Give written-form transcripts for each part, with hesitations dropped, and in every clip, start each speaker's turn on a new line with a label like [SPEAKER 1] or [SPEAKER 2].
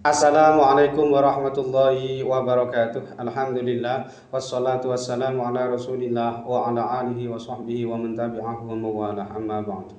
[SPEAKER 1] Assalamualaikum warahmatullahi wabarakatuh. Alhamdulillah wassalatu wassalamu ala Rasulillah wa ala alihi wa sahbihi wa man tabi'ahu wa mawala amma ba'd.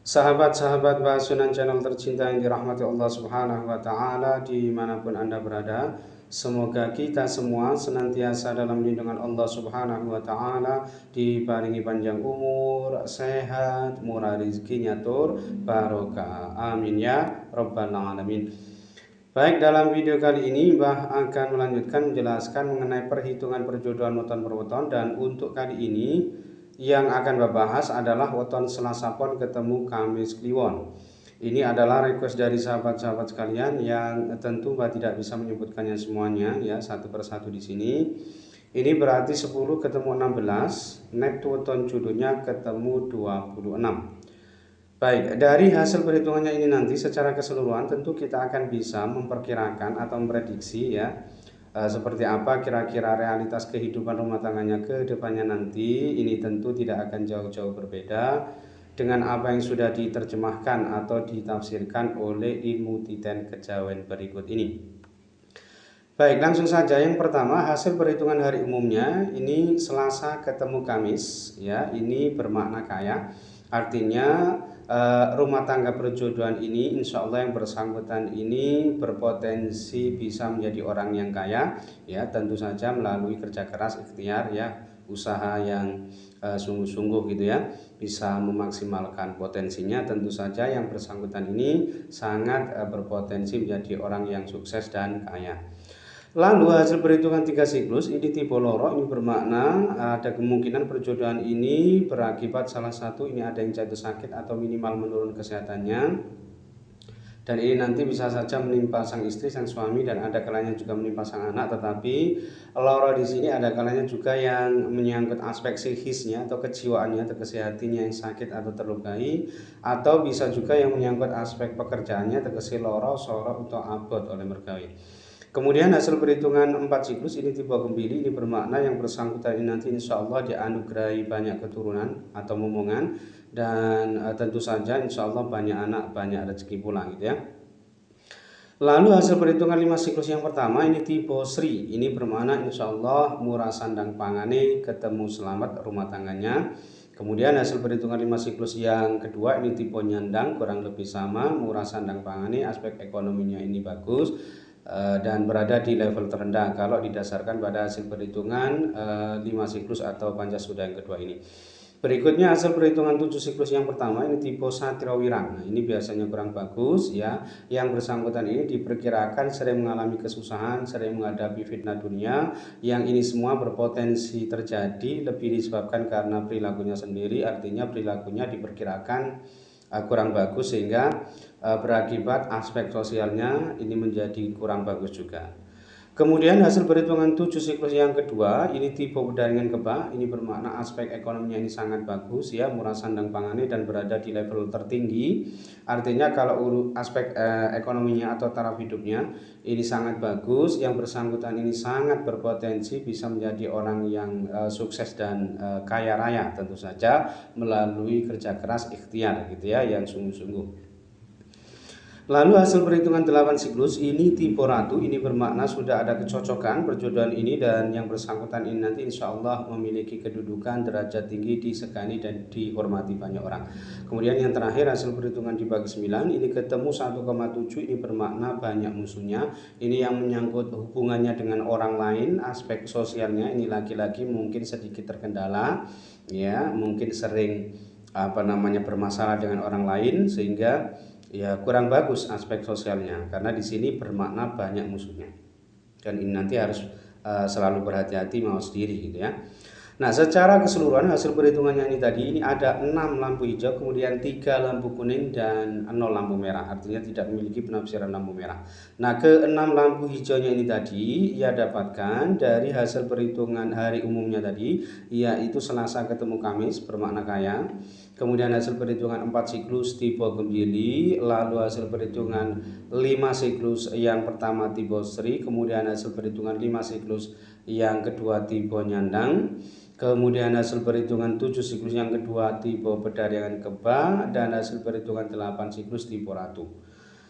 [SPEAKER 1] Sahabat-sahabat Bahas Sunan channel tercinta yang dirahmati Allah Subhanahu wa taala dimanapun Anda berada, semoga kita semua senantiasa dalam lindungan Allah Subhanahu wa taala, diparingi panjang umur, sehat, murah rezekinya tur barokah. Amin ya rabbal alamin. Baik, dalam video kali ini Mbah akan melanjutkan menjelaskan mengenai perhitungan perjodohan weton per weton, dan untuk kali ini yang akan Mbah bahas adalah weton Selasa Pon ketemu Kamis Kliwon. Ini adalah request dari sahabat-sahabat sekalian yang tentu Mbah tidak bisa menyebutkannya semuanya ya satu persatu di sini. Ini berarti 10 ketemu 16, net weton jodohnya ketemu 26. Baik, dari hasil perhitungannya ini nanti secara keseluruhan tentu kita akan bisa memperkirakan atau memprediksi ya seperti apa kira-kira realitas kehidupan rumah tangganya ke depannya nanti. Ini tentu tidak akan jauh-jauh berbeda dengan apa yang sudah diterjemahkan atau ditafsirkan oleh ilmu titen kejawen berikut ini. Baik, langsung saja. Yang pertama, hasil perhitungan hari umumnya ini Selasa ketemu Kamis ya, ini bermakna kaya. Artinya rumah tangga perjodohan ini insya Allah yang bersangkutan ini berpotensi bisa menjadi orang yang kaya ya, tentu saja melalui kerja keras, ikhtiar ya, usaha yang sungguh-sungguh gitu ya, bisa memaksimalkan potensinya. Tentu saja yang bersangkutan ini sangat berpotensi menjadi orang yang sukses dan kaya. Lalu hasil perhitungan 3 siklus ini tipe loro, ini bermakna ada kemungkinan perjodohan ini berakibat salah satu ini ada yang jatuh sakit atau minimal menurun kesehatannya, dan ini nanti bisa saja menimpa sang istri, sang suami, dan ada kalanya juga menimpa sang anak. Tetapi loro di sini ada kalanya juga yang menyangkut aspek psikisnya atau kejiwaannya atau kesehatannya yang sakit atau terlukai, atau bisa juga yang menyangkut aspek pekerjaannya tegese loro sorok atau abot oleh mergawe. Kemudian hasil perhitungan 4 siklus ini tipe gembili, ini bermakna yang bersangkutan ini nanti insya Allah dianugerahi banyak keturunan atau momongan, dan tentu saja insya Allah banyak anak, banyak rezeki pulang gitu ya. Lalu hasil perhitungan 5 siklus yang pertama ini tipe Sri, ini bermakna insya Allah murah sandang pangane, ketemu selamat rumah tangganya. Kemudian hasil perhitungan 5 siklus yang kedua ini tipe Nyandang, kurang lebih sama, murah sandang pangane, aspek ekonominya ini bagus dan berada di level terendah kalau didasarkan pada hasil perhitungan 5 siklus atau Pancasuda yang kedua ini. Berikutnya hasil perhitungan 7 siklus yang pertama ini tipe Satria Wirang. Nah, ini biasanya kurang bagus ya. Yang bersangkutan ini diperkirakan sering mengalami kesusahan, sering menghadapi fitnah dunia. Yang ini semua berpotensi terjadi lebih disebabkan karena perilakunya sendiri, artinya perilakunya diperkirakan kurang bagus sehingga berakibat aspek sosialnya ini menjadi kurang bagus juga. Kemudian hasil perhitungan 7 siklus yang kedua ini tipe Pedaringan Kebak, ini bermakna aspek ekonominya ini sangat bagus ya, murah sandang pangane dan berada di level tertinggi. Artinya kalau aspek ekonominya atau taraf hidupnya ini sangat bagus, yang bersangkutan ini sangat berpotensi bisa menjadi orang yang sukses dan kaya raya, tentu saja melalui kerja keras, ikhtiar gitu ya, yang sungguh-sungguh. Lalu hasil perhitungan 8 siklus ini tipe Ratu, ini bermakna sudah ada kecocokan perjodohan ini, dan yang bersangkutan ini nanti insya Allah memiliki kedudukan derajat tinggi, disegani dan dihormati banyak orang. Kemudian yang terakhir hasil perhitungan dibagi 9 ini ketemu 1,7, ini bermakna banyak musuhnya, ini yang menyangkut hubungannya dengan orang lain, aspek sosialnya ini laki-laki mungkin sedikit terkendala ya, mungkin sering bermasalah dengan orang lain sehingga ya kurang bagus aspek sosialnya, karena di sini bermakna banyak musuhnya, dan ini nanti harus selalu berhati-hati mawas diri gitu ya. Nah, secara keseluruhan hasil perhitungannya ini tadi ini ada 6 lampu hijau, kemudian 3 lampu kuning dan 0 lampu merah, artinya tidak memiliki penafsiran lampu merah. Nah, ke-6 lampu hijaunya ini tadi ia dapatkan dari hasil perhitungan hari umumnya tadi, yaitu Selasa ketemu Kamis bermakna kaya. Kemudian hasil perhitungan 4 siklus tipe Gembili, lalu hasil perhitungan 5 siklus yang pertama tipe Sri, kemudian hasil perhitungan 5 siklus yang kedua tipe Nyandang, kemudian hasil perhitungan 7 siklus yang kedua tipe Pedaringan Kebak, dan hasil perhitungan 8 siklus tipe Ratu.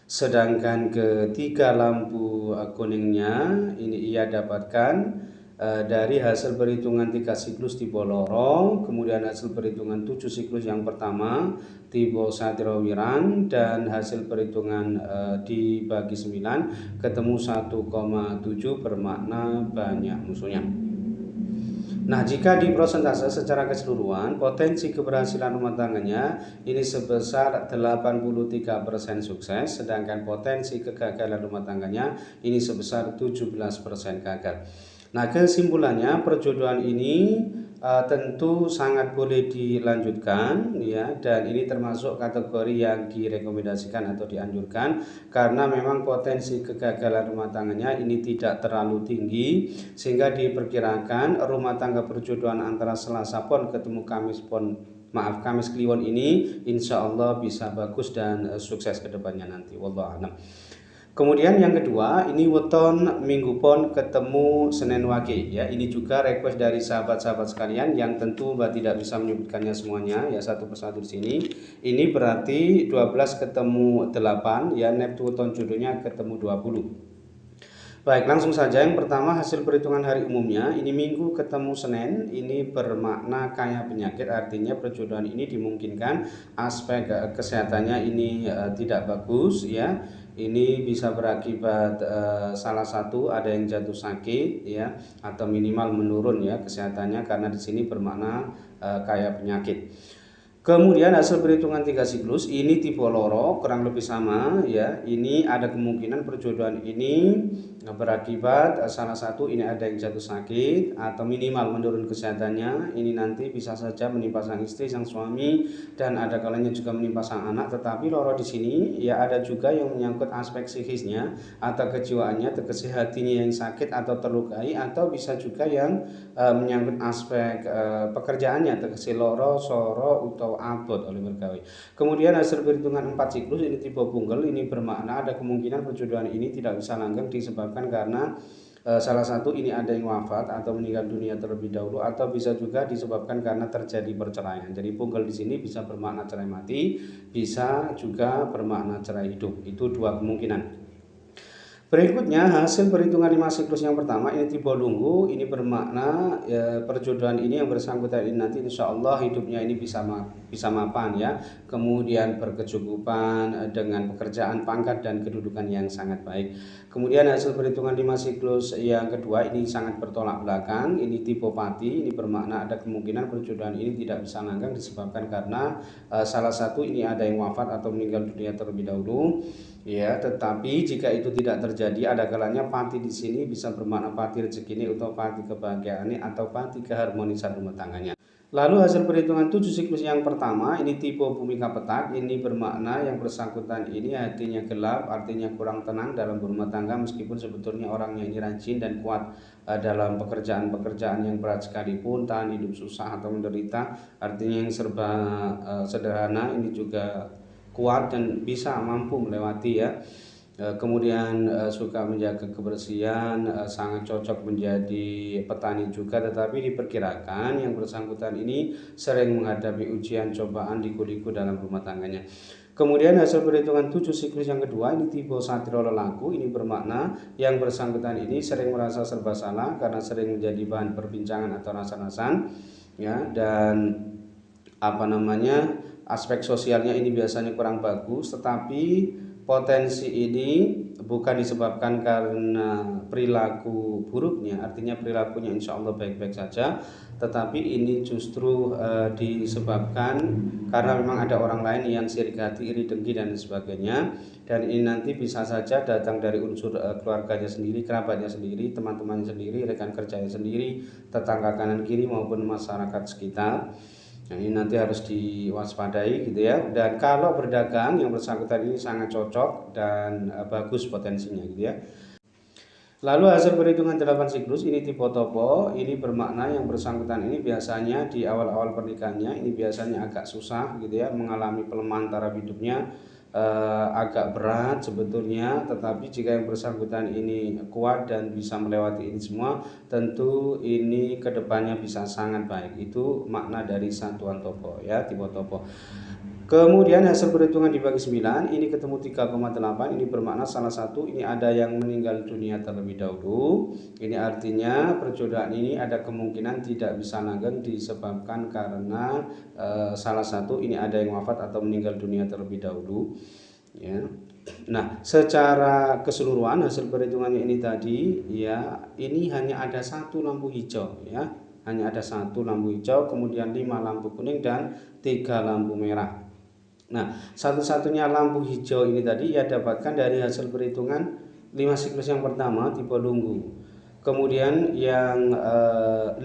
[SPEAKER 1] Sedangkan ketiga lampu kuningnya ini ia dapatkan dari hasil perhitungan 3 siklus tipe loro, kemudian hasil perhitungan 7 siklus yang pertama tipe Satrio-Wirang, dan hasil perhitungan dibagi 9 ketemu 1,7 bermakna banyak musuhnya. Nah, jika diprosentase secara keseluruhan, potensi keberhasilan rumah tangganya ini sebesar 83% sukses, sedangkan potensi kegagalan rumah tangganya ini sebesar 17% gagal. Nah, kesimpulannya perjodohan ini tentu sangat boleh dilanjutkan ya, dan ini termasuk kategori yang direkomendasikan atau dianjurkan karena memang potensi kegagalan rumah tangganya ini tidak terlalu tinggi, sehingga diperkirakan rumah tangga perjodohan antara Selasa Pon ketemu Kamis Kliwon ini insya Allah bisa bagus dan sukses ke depannya nanti. Wallahu a'lam. Kemudian yang kedua, ini weton Minggu Pon ketemu Senin Wage ya. Ini juga request dari sahabat-sahabat sekalian yang tentu Mbak tidak bisa menyebutkannya semuanya ya satu persatu di sini. Ini berarti 12 ketemu 8 ya, Neptu weton jodohnya ketemu 20. Baik, langsung saja. Yang pertama, hasil perhitungan hari umumnya ini Minggu ketemu Senin, ini bermakna kaya penyakit, artinya perjodohan ini dimungkinkan aspek kesehatannya ini tidak bagus ya. Ini bisa berakibat salah satu ada yang jatuh sakit ya, atau minimal menurun ya kesehatannya, karena di sini bermakna kaya penyakit. Kemudian hasil perhitungan 3 siklus ini tipe loro kurang lebih sama ya. Ini ada kemungkinan perjodohan ini berakibat salah satu ini ada yang jatuh sakit atau minimal menurun kesehatannya. Ini nanti bisa saja menimpa sang istri, sang suami, dan ada kalanya juga menimpa sang anak. Tetapi loro di sini ya ada juga yang menyangkut aspek psikisnya atau kejiwaannya, tegese hatinya yang sakit atau terlukai, atau bisa juga yang menyangkut aspek pekerjaannya, tegese loro, soro, atau abot oleh mergawe. Kemudian hasil perhitungan 4 siklus ini tipe punggel, ini bermakna ada kemungkinan perjodohan ini tidak bisa langgeng disebabkan karena salah satu ini ada yang wafat atau meninggal dunia terlebih dahulu, atau bisa juga disebabkan karena terjadi perceraian. Jadi punggel di sini bisa bermakna cerai mati, bisa juga bermakna cerai hidup. Itu dua kemungkinan. Berikutnya hasil perhitungan 5 siklus yang pertama ini tipe lunggu, ini bermakna perjodohan ini yang bersangkutan ini nanti insya Allah hidupnya ini bisa mapan ya, kemudian berkecukupan dengan pekerjaan, pangkat, dan kedudukan yang sangat baik. Kemudian hasil perhitungan 5 siklus yang kedua ini sangat bertolak belakang, ini tipe pati, ini bermakna ada kemungkinan perjodohan ini tidak bisa langgeng disebabkan karena salah satu ini ada yang wafat atau meninggal dunia terlebih dahulu. Ya, tetapi jika itu tidak terjadi, ada kalanya pati di sini bisa bermakna pati rezeki ini, atau pati kebahagiaan ini, atau pati keharmonisan rumah tangganya. Lalu hasil perhitungan 7 siklus yang pertama ini tipe Bhumika Petak, ini bermakna yang bersangkutan ini hatinya gelap, artinya kurang tenang dalam berumah tangga, meskipun sebetulnya orangnya ini rajin dan kuat dalam pekerjaan-pekerjaan yang berat sekalipun, tahan hidup susah atau menderita, artinya yang serba sederhana ini juga kuat dan bisa mampu melewati ya. Kemudian suka menjaga kebersihan, sangat cocok menjadi petani juga, tetapi diperkirakan yang bersangkutan ini sering menghadapi ujian, cobaan, liku-liku dalam rumah tangganya. Kemudian hasil perhitungan 7 siklus yang kedua ini tipe Satrio Lelaku, ini bermakna yang bersangkutan ini sering merasa serba salah karena sering menjadi bahan perbincangan atau rasa-rasan ya, dan aspek sosialnya ini biasanya kurang bagus, tetapi potensi ini bukan disebabkan karena perilaku buruknya, artinya perilakunya insya Allah baik-baik saja, tetapi ini justru disebabkan karena memang ada orang lain yang sirik hati, iri, dengki, dan sebagainya, dan ini nanti bisa saja datang dari unsur keluarganya sendiri, kerabatnya sendiri, teman-temannya sendiri, rekan kerjanya sendiri, tetangga kanan kiri maupun masyarakat sekitar. Nah, ini nanti harus diwaspadai gitu ya. Dan kalau berdagang yang bersangkutan ini sangat cocok dan bagus potensinya gitu ya. Lalu hasil perhitungan 8 siklus ini tipe topo, ini bermakna yang bersangkutan ini biasanya di awal-awal pernikahannya ini biasanya agak susah gitu ya, mengalami pelemahan taraf hidupnya, agak berat sebetulnya, tetapi jika yang bersangkutan ini kuat dan bisa melewati ini semua, tentu ini kedepannya bisa sangat baik. Itu makna dari satuan topo ya, tipe topo. kemudian hasil perhitungan dibagi 9 ini ketemu 3,8, ini bermakna salah satu ini ada yang meninggal dunia terlebih dahulu. Ini artinya perjodohan ini ada kemungkinan tidak bisa langgeng disebabkan karena salah satu ini ada yang wafat atau meninggal dunia terlebih dahulu, ya. Nah, secara keseluruhan hasil perhitungannya ini tadi, ya, ini hanya ada satu lampu hijau, ya, hanya ada satu lampu hijau, kemudian 5 lampu kuning dan 3 lampu merah. Nah, satu-satunya lampu hijau ini tadi ia dapatkan dari hasil perhitungan 5 siklus yang pertama tipe Lunggu. Kemudian yang 5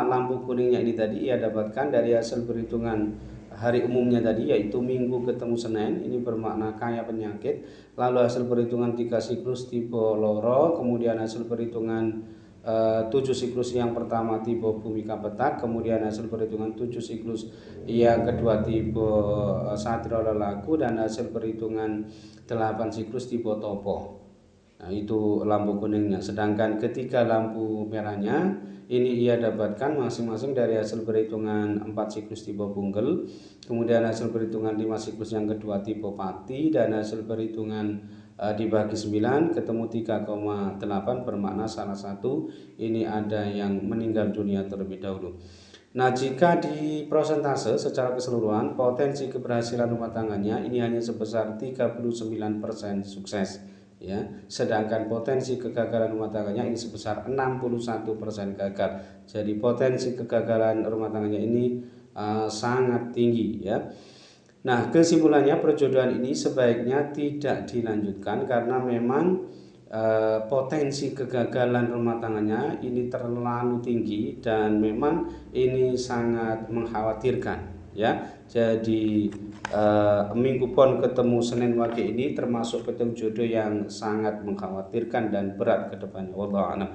[SPEAKER 1] lampu kuningnya ini tadi ia dapatkan dari hasil perhitungan hari umumnya tadi, yaitu Minggu ketemu Senin, ini bermakna kaya penyakit. Lalu hasil perhitungan 3 siklus tipe Loro, kemudian hasil perhitungan 7 siklus yang pertama tipe Bhumika Petak, kemudian hasil perhitungan 7 siklus yang kedua tipe Satrio Lelaku, dan hasil perhitungan 8 siklus tipe Topo. Nah, itu lampu kuningnya. Sedangkan ketiga lampu merahnya ini ia dapatkan masing-masing dari hasil perhitungan 4 siklus tipe Bunggel, kemudian hasil perhitungan 5 siklus yang kedua tipe Pati, dan hasil perhitungan dibagi 9 ketemu 3,8 bermakna salah satu ini ada yang meninggal dunia terlebih dahulu. Nah, jika di prosentase secara keseluruhan potensi keberhasilan rumah tangganya ini hanya sebesar 39% sukses, ya. Sedangkan potensi kegagalan rumah tangganya ini sebesar 61% gagal. Jadi potensi kegagalan rumah tangganya ini sangat tinggi, ya. Nah, kesimpulannya perjodohan ini sebaiknya tidak dilanjutkan karena memang potensi kegagalan rumah tangganya ini terlalu tinggi dan memang ini sangat mengkhawatirkan, ya. Jadi minggu pon ketemu Senin Wage ini termasuk ketemu jodoh yang sangat mengkhawatirkan dan berat ke depannya. Wallahu a'lam.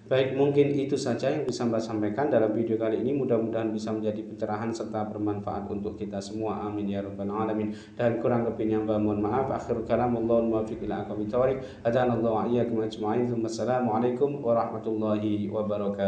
[SPEAKER 1] Baik, mungkin itu saja yang bisa Mbak sampaikan dalam video kali ini. Mudah-mudahan bisa menjadi pencerahan serta bermanfaat untuk kita semua. Amin ya rabbal alamin. Dan kurang lebihnya Mbak mohon maaf. Akhirul kalam, Allahul muwaffiq ila aqwamit thoriq. Hadanallahu wa iyyakum ajma'in. Wassalamualaikum warahmatullahi wabarakatuh.